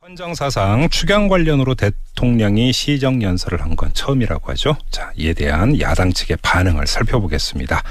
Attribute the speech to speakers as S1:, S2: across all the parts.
S1: 헌정 사상 추경 관련으로 대통령이 시정 연설을 한 건 처음이라고 하죠. 자, 이에 대한 야당 측의 반응을 살펴보겠습니다.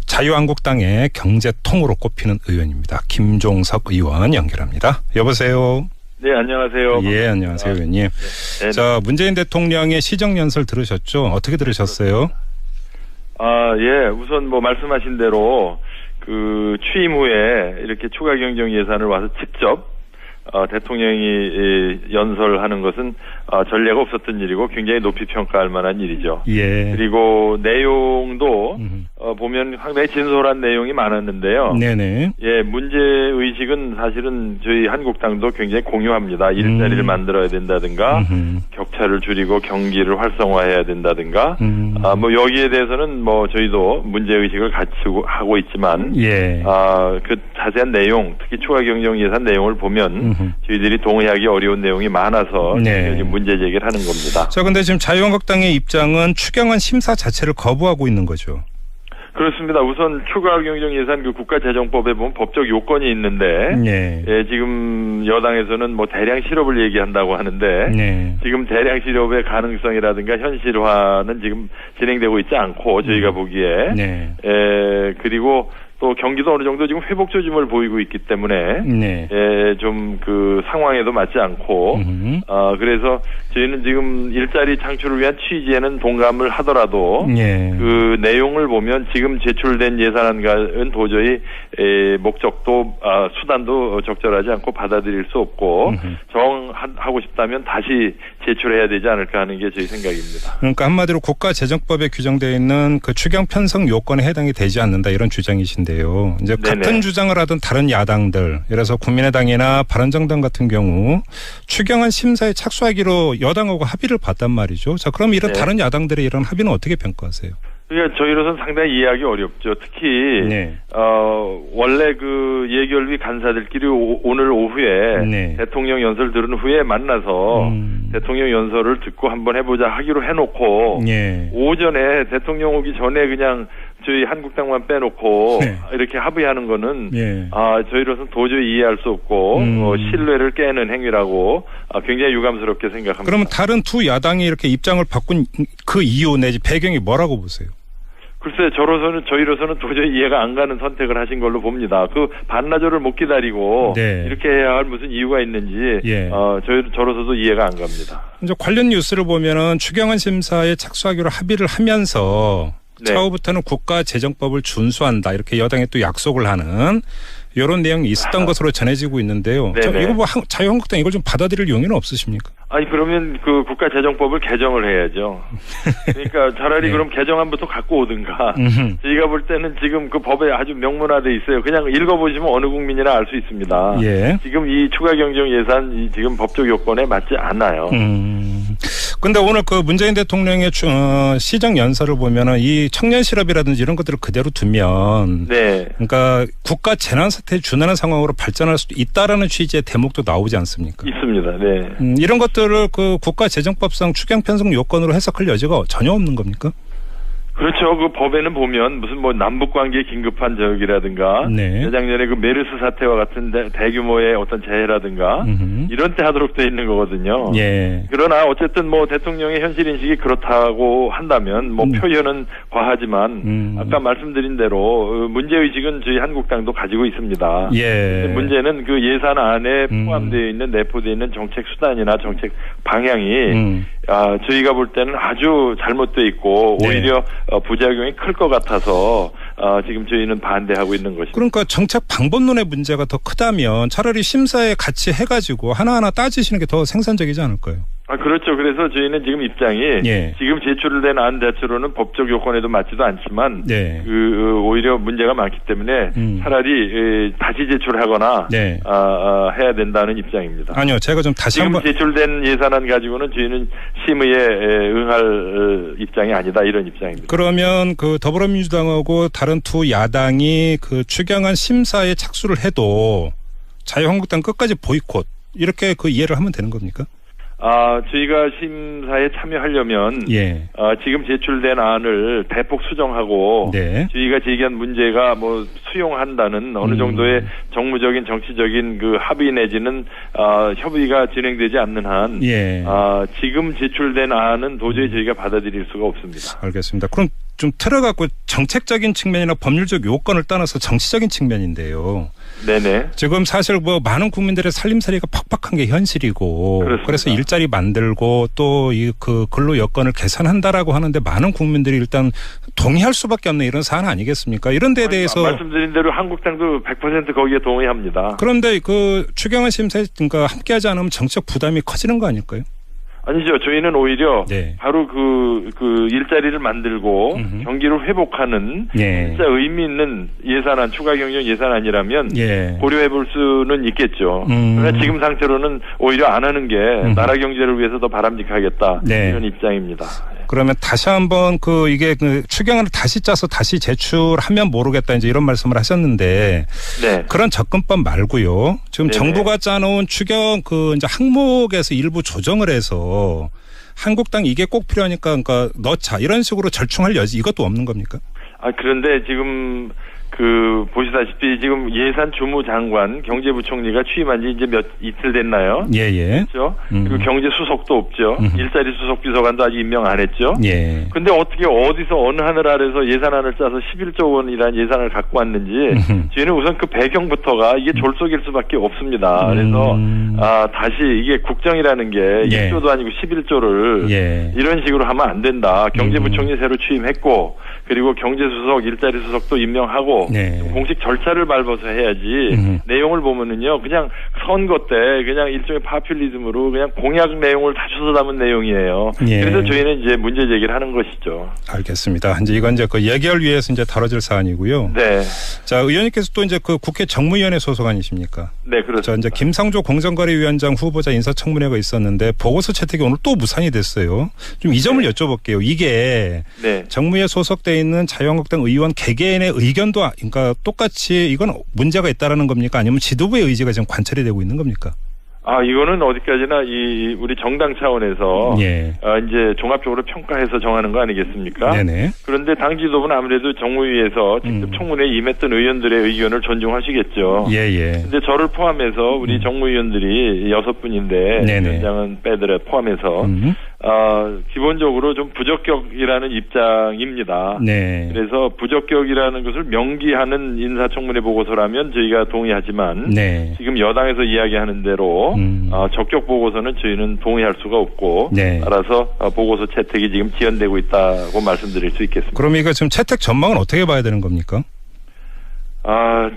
S1: 자유한국당의 경제통으로 꼽히는 의원입니다. 김종석 의원 연결합니다. 여보세요.
S2: 네, 안녕하세요.
S1: 예, 안녕하세요, 의원님.
S2: 네.
S1: 자, 문재인 대통령의 시정 연설 들으셨죠? 어떻게 들으셨어요?
S2: 예, 우선 뭐 말씀하신 대로 그 취임 후에 이렇게 추가 경정 예산을 와서 직접 대통령이 연설하는 것은 전례가 없었던 일이고 굉장히 높이 평가할 만한 일이죠.
S1: 예.
S2: 그리고 내용도 보면 상당히 진솔한 내용이 많았는데요.
S1: 네네.
S2: 예, 문제 의식은 사실은 저희 한국당도 굉장히 공유합니다. 일자리를 만들어야 된다든가, 격차를 줄이고 경기를 활성화해야 된다든가, 뭐 여기에 대해서는 뭐 저희도 문제 의식을 같이 하고 있지만,
S1: 예.
S2: 그 자세한 내용, 특히 추가 경정 예산 내용을 보면 저희들이 동의하기 어려운 내용이 많아서
S1: 네.
S2: 지금 문제 제기를 하는 겁니다.
S1: 자, 근데 지금 자유한국당의 입장은 추경안 심사 자체를 거부하고 있는 거죠.
S2: 그렇습니다. 우선 추가 경정 예산 그 국가재정법에 보면 법적 요건이 있는데, 예, 지금 여당에서는 뭐 대량 실업을 얘기한다고 하는데,
S1: 네.
S2: 지금 대량 실업의 가능성이라든가 현실화는 지금 진행되고 있지 않고 저희가 보기에,
S1: 네.
S2: 그리고 또 경기도 어느 정도 지금 회복 조짐을 보이고 있기 때문에,
S1: 네.
S2: 좀 그 상황에도 맞지 않고, 그래서 저희는 지금 일자리 창출을 위한 취지에는 동감을 하더라도,
S1: 예.
S2: 그 내용을 보면 지금 제출된 예산안과는 도저히 목적도 수단도 적절하지 않고 받아들일 수 없고 정하고 싶다면 다시 제출해야 되지 않을까 하는 게 저희 생각입니다.
S1: 그러니까 한마디로 국가재정법에 규정되어 있는 그 추경 편성 요건에 해당이 되지 않는다 이런 주장이신데요. 이제
S2: 네네.
S1: 같은 주장을 하던 다른 야당들, 예를 들어서 국민의당이나 바른정당 같은 경우 추경안 심사에 착수하기로 여당하고 합의를 봤단 말이죠. 자, 그럼 이런
S2: 네.
S1: 다른 야당들의 이런 합의는 어떻게 평가하세요?
S2: 그러니까 저희로서는 상당히 이해하기 어렵죠. 특히
S1: 네.
S2: 원래 그 예결위 간사들끼리 오늘 오후에
S1: 네.
S2: 대통령 연설 들은 후에 만나서 대통령 연설을 듣고 한번 해보자 하기로 해놓고
S1: 예.
S2: 오전에 대통령 오기 전에 그냥 저희 한국당만 빼놓고
S1: 네.
S2: 이렇게 합의하는 거는
S1: 예.
S2: 저희로서는 도저히 이해할 수 없고 신뢰를 깨는 행위라고 굉장히 유감스럽게 생각합니다.
S1: 그러면 다른 두 야당이 이렇게 입장을 바꾼 그 이유 내지 배경이 뭐라고 보세요? 글쎄,
S2: 저희로서는 도저히 이해가 안 가는 선택을 하신 걸로 봅니다. 그 반나절을 못 기다리고
S1: 네.
S2: 이렇게 해야 할 무슨 이유가 있는지
S1: 예.
S2: 저로서도 이해가 안 갑니다.
S1: 이제 관련 뉴스를 보면은 추경안 심사에 착수하기로 합의를 하면서
S2: 네.
S1: 차후부터는 국가재정법을 준수한다 이렇게 여당에 또 약속을 하는 이런 내용이 있었던 것으로 전해지고 있는데요. 이거 뭐 자유한국당 이걸 좀 받아들일 용의는 없으십니까?
S2: 아니 그러면 그 국가재정법을 개정을 해야죠. 그러니까 차라리
S1: 네.
S2: 그럼 개정안부터 갖고 오든가. 저희가 볼 때는 지금 그 법에 아주 명문화돼 있어요. 그냥 읽어보시면 어느 국민이나 알 수 있습니다.
S1: 예.
S2: 지금 이 추가 경정 예산 지금 법적 요건에 맞지 않아요.
S1: 근데 오늘 그 문재인 대통령의 시정 연설을 보면은 이 청년 실업이라든지 이런 것들을 그대로 두면,
S2: 네.
S1: 그러니까 국가 재난 사태에 준하는 상황으로 발전할 수도 있다라는 취지의 대목도 나오지 않습니까?
S2: 있습니다. 네.
S1: 이런 것들을 그 국가재정법상 추경 편성 요건으로 해석할 여지가 전혀 없는 겁니까?
S2: 그렇죠. 그 법에는 보면 무슨 뭐 남북관계 긴급한 적이라든가
S1: 네.
S2: 재작년에 그 메르스 사태와 같은 대규모의 어떤 재해라든가 이런 때 하도록 돼 있는 거거든요.
S1: 예.
S2: 그러나 어쨌든 뭐 대통령의 현실 인식이 그렇다고 한다면 뭐 표현은 과하지만 아까 말씀드린 대로 문제 의식은 저희 한국당도 가지고 있습니다.
S1: 예.
S2: 문제는 그 예산 안에 포함되어 있는 내포되어 있는 정책 수단이나 정책 방향이 저희가 볼 때는 아주 잘못되어 있고
S1: 네.
S2: 오히려 부작용이 클 것 같아서 지금 저희는 반대하고 있는 것입니다.
S1: 그러니까 정책 방법론의 문제가 더 크다면 차라리 심사에 같이 해가지고 하나하나 따지시는 게 더 생산적이지 않을까요?
S2: 그렇죠. 그래서 저희는 지금 입장이
S1: 예.
S2: 지금 제출된 안 자체로는 법적 요건에도 맞지도 않지만
S1: 네.
S2: 오히려 문제가 많기 때문에 차라리 다시 제출하거나
S1: 네.
S2: 해야 된다는 입장입니다.
S1: 아니요. 제가 좀 다시
S2: 지금
S1: 한번
S2: 제출된 예산안 가지고는 저희는 심의에 응할 입장이 아니다 이런 입장입니다.
S1: 그러면 그 더불어민주당하고 다른 두 야당이 그 추경안 심사에 착수를 해도 자유한국당 끝까지 보이콧 이렇게 그 이해를 하면 되는 겁니까?
S2: 저희가 심사에 참여하려면
S1: 예.
S2: 지금 제출된 안을 대폭 수정하고
S1: 네.
S2: 저희가 제기한 문제가 뭐 수용한다는 어느 정도의 정무적인 정치적인 그 합의 내지는 협의가 진행되지 않는 한
S1: 예.
S2: 지금 제출된 안은 도저히 저희가 받아들일 수가 없습니다.
S1: 알겠습니다. 그럼 좀 틀어갖고 정책적인 측면이나 법률적 요건을 떠나서 정치적인 측면인데요.
S2: 네네.
S1: 지금 사실 뭐 많은 국민들의 살림살이가 팍팍한 게 현실이고,
S2: 그렇습니다.
S1: 그래서 일자리 만들고 또 그 근로 여건을 개선한다라고 하는데 많은 국민들이 일단 동의할 수밖에 없는 이런 사안 아니겠습니까? 이런 데에 대해서
S2: 말씀드린 대로 한국당도 100% 거기에 동의합니다.
S1: 그런데 그 추경안 심사에 그러니까 함께하지 않으면 정책 부담이 커지는 거 아닐까요?
S2: 아니죠. 저희는 오히려
S1: 네.
S2: 바로 그 일자리를 만들고 경기를 회복하는
S1: 예.
S2: 진짜 의미 있는 예산안, 추가 경정 예산안이라면
S1: 예.
S2: 고려해 볼 수는 있겠죠. 그러나 지금 상태로는 오히려 안 하는 게 나라 경제를 위해서 더 바람직하겠다.
S1: 네.
S2: 이런 입장입니다.
S1: 그러면 다시 한번 이게 추경안을 다시 짜서 다시 제출하면 모르겠다 이제 이런 말씀을 하셨는데
S2: 네.
S1: 그런 접근법 말고요. 지금
S2: 네네.
S1: 정부가 짜놓은 추경 이제 항목에서 일부 조정을 해서 한국당 이게 꼭 필요하니까 그러니까 넣자 이런 식으로 절충할 여지 이것도 없는 겁니까?
S2: 그런데 지금 보시다시피 지금 예산 주무장관 경제부총리가 취임한 지 이제 이틀 됐나요?
S1: 예예.
S2: 그렇죠. 그리고 경제 수석도 없죠. 일자리 수석 비서관도 아직 임명 안 했죠.
S1: 예.
S2: 근데 어떻게 어디서 어느 하늘 아래서 예산안을 짜서 11조 원이라는 예산을 갖고 왔는지 저희는 우선 그 배경부터가 이게 졸속일 수밖에 없습니다. 그래서 다시 이게 국정이라는 게
S1: 예.
S2: 1조도 아니고 11조를
S1: 예.
S2: 이런 식으로 하면 안 된다. 경제부총리 새로 취임했고 그리고 경제수석, 일자리 수석도 임명하고
S1: 네.
S2: 공식 절차를 밟아서 해야지 내용을 보면은요 그냥 선거 때 그냥 일종의 파퓰리즘으로 그냥 공약 내용을 다 주워 담은 내용이에요.
S1: 예.
S2: 그래서 저희는 이제 문제 제기를 하는 것이죠.
S1: 알겠습니다. 이제 이건 이제 예결위에서 이제 다뤄질 사안이고요.
S2: 네.
S1: 자, 의원님께서 또 이제 국회 정무위원회 소속아니십니까?
S2: 네, 그렇습니다.
S1: 자, 이제 김상조 공정거래위원장 후보자 인사청문회가 있었는데 보고서 채택이 오늘 또 무산이 됐어요. 좀 이 점을 여쭤볼게요. 이게
S2: 네.
S1: 정무위에 소속돼 있는 자유한국당 의원 개개인의 의견도 그러니까 똑같이 이건 문제가 있다라는 겁니까? 아니면 지도부의 의지가 지금 관철이 되고 있는 겁니까?
S2: 이거는 어디까지나 우리 정당 차원에서
S1: 예.
S2: 이제 종합적으로 평가해서 정하는 거 아니겠습니까?
S1: 네네.
S2: 그런데 당 지도부는 아무래도 정무위에서 직접 청문회에 임했던 의원들의 의견을 존중하시겠죠.
S1: 예예.
S2: 근데 저를 포함해서 우리 정무위원들이 6분인데
S1: 네네.
S2: 위원장은 빼들어 포함해서 기본적으로 좀 부적격이라는 입장입니다.
S1: 네.
S2: 그래서 부적격이라는 것을 명기하는 인사청문회 보고서라면 저희가 동의하지만
S1: 네.
S2: 지금 여당에서 이야기하는 대로 적격 보고서는 저희는 동의할 수가 없고
S1: 네.
S2: 따라서 보고서 채택이 지금 지연되고 있다고 말씀드릴 수 있겠습니다.
S1: 그럼 이거 지금 채택 전망은 어떻게 봐야 되는 겁니까?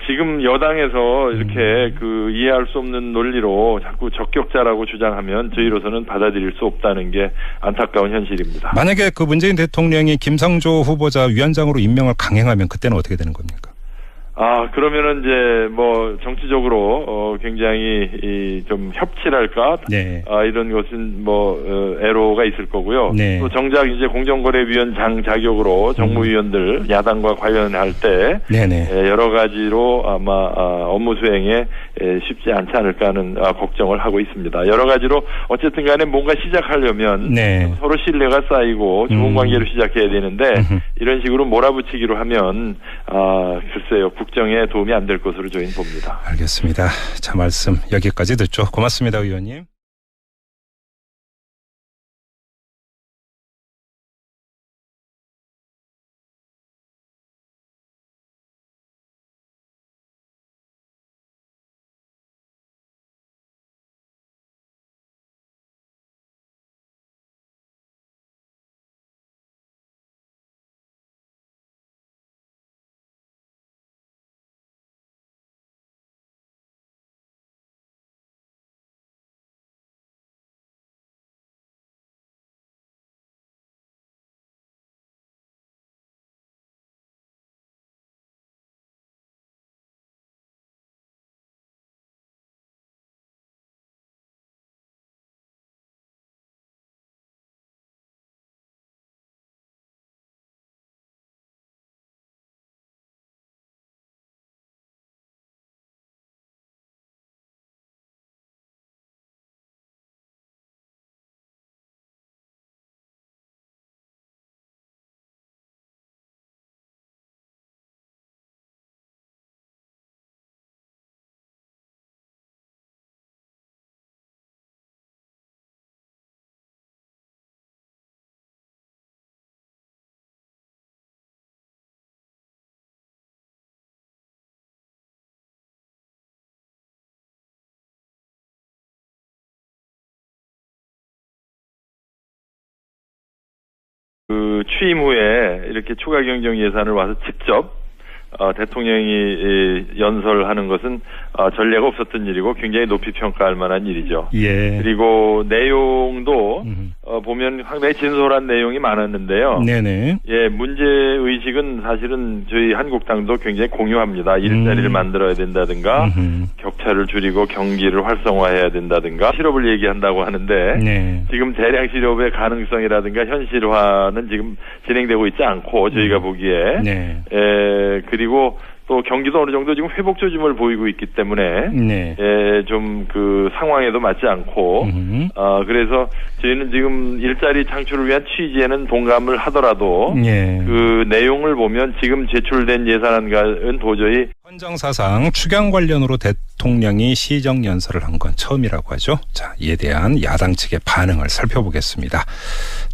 S2: 지금 여당에서 이렇게 이해할 수 없는 논리로 자꾸 적격자라고 주장하면 저희로서는 받아들일 수 없다는 게 안타까운 현실입니다.
S1: 만약에 문재인 대통령이 김상조 후보자 위원장으로 임명을 강행하면 그때는 어떻게 되는 겁니까?
S2: 그러면은 이제 뭐 정치적으로 굉장히 좀 협치랄까?
S1: 네.
S2: 이런 것은 애로가 있을 거고요.
S1: 네.
S2: 또 정작 이제 공정거래위원장 자격으로 정무위원들 야당과 관련할 때
S1: 네네.
S2: 여러 가지로 아마 업무 수행에 쉽지 않지 않을까 하는 걱정을 하고 있습니다. 여러 가지로 어쨌든 간에 뭔가 시작하려면
S1: 네.
S2: 서로 신뢰가 쌓이고 좋은 관계로 시작해야 되는데 이런 식으로 몰아붙이기로 하면 글쎄요. 국정에 도움이 안 될 것으로 저희는 봅니다.
S1: 알겠습니다. 자, 말씀 여기까지 듣죠. 고맙습니다, 의원님.
S2: 그 취임 후에 이렇게 추가 경정 예산을 와서 직접 대통령이 연설하는 것은 전례가 없었던 일이고 굉장히 높이 평가할 만한 일이죠.
S1: 예.
S2: 그리고 내용도 보면 상당히 진솔한 내용이 많았는데요.
S1: 네네.
S2: 예, 문제 의식은 사실은 저희 한국당도 굉장히 공유합니다. 일자리를 만들어야 된다든가, 격차를 줄이고 경기를 활성화해야 된다든가, 실업을 얘기한다고 하는데
S1: 네.
S2: 지금 대량 실업의 가능성이라든가 현실화는 지금 진행되고 있지 않고 저희가 보기에,
S1: 네.
S2: 그리고 또 경기도 어느 정도 지금 회복 조짐을 보이고 있기 때문에
S1: 네.
S2: 좀 그 상황에도 맞지 않고 그래서 저희는 지금 일자리 창출을 위한 취지에는 동감을 하더라도
S1: 예.
S2: 그 내용을 보면 지금 제출된 예산안과는 도저히
S1: 헌정사상 추경 관련으로 대통령이 시정연설을 한 건 처음이라고 하죠. 자, 이에 대한 야당 측의 반응을 살펴보겠습니다.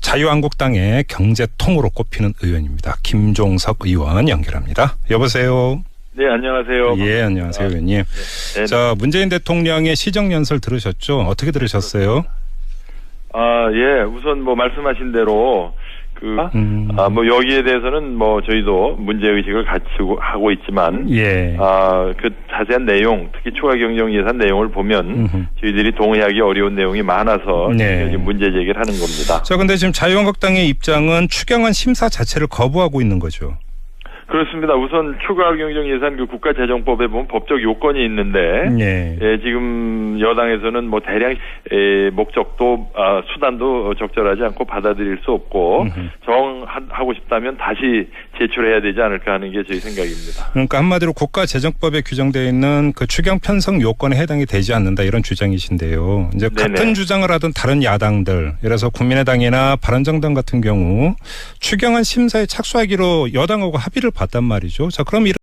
S1: 자유한국당의 경제통으로 꼽히는 의원입니다. 김종석 의원 연결합니다. 여보세요.
S2: 네, 안녕하세요.
S1: 예, 안녕하세요, 의원님.
S2: 네.
S1: 자, 문재인 대통령의 시정연설 들으셨죠? 어떻게 들으셨어요?
S2: 예, 우선 뭐 말씀하신 대로 뭐 여기에 대해서는 뭐 저희도 문제 의식을 갖추고 하고 있지만,
S1: 예.
S2: 그 자세한 내용, 특히 추가 경정 예산 내용을 보면 저희들이 동의하기 어려운 내용이 많아서
S1: 네.
S2: 지금 문제 제기를 하는 겁니다.
S1: 자, 근데 지금 자유한국당의 입장은 추경안 심사 자체를 거부하고 있는 거죠.
S2: 그렇습니다. 우선 추가 경정 예산 그 국가재정법에 보면 법적 요건이 있는데,
S1: 예.
S2: 지금 여당에서는 뭐 대량 목적도 수단도 적절하지 않고 받아들일 수 없고 정하고 싶다면 다시 제출해야 되지 않을까 하는 게 저희 생각입니다.
S1: 그러니까 한마디로 국가재정법에 규정되어 있는 그 추경 편성 요건에 해당이 되지 않는다 이런 주장이신데요. 이제
S2: 네네.
S1: 같은 주장을 하던 다른 야당들, 예를 들어서 국민의당이나 바른정당 같은 경우 추경안 심사에 착수하기로 여당하고 합의를 봤단 말이죠. 자, 그럼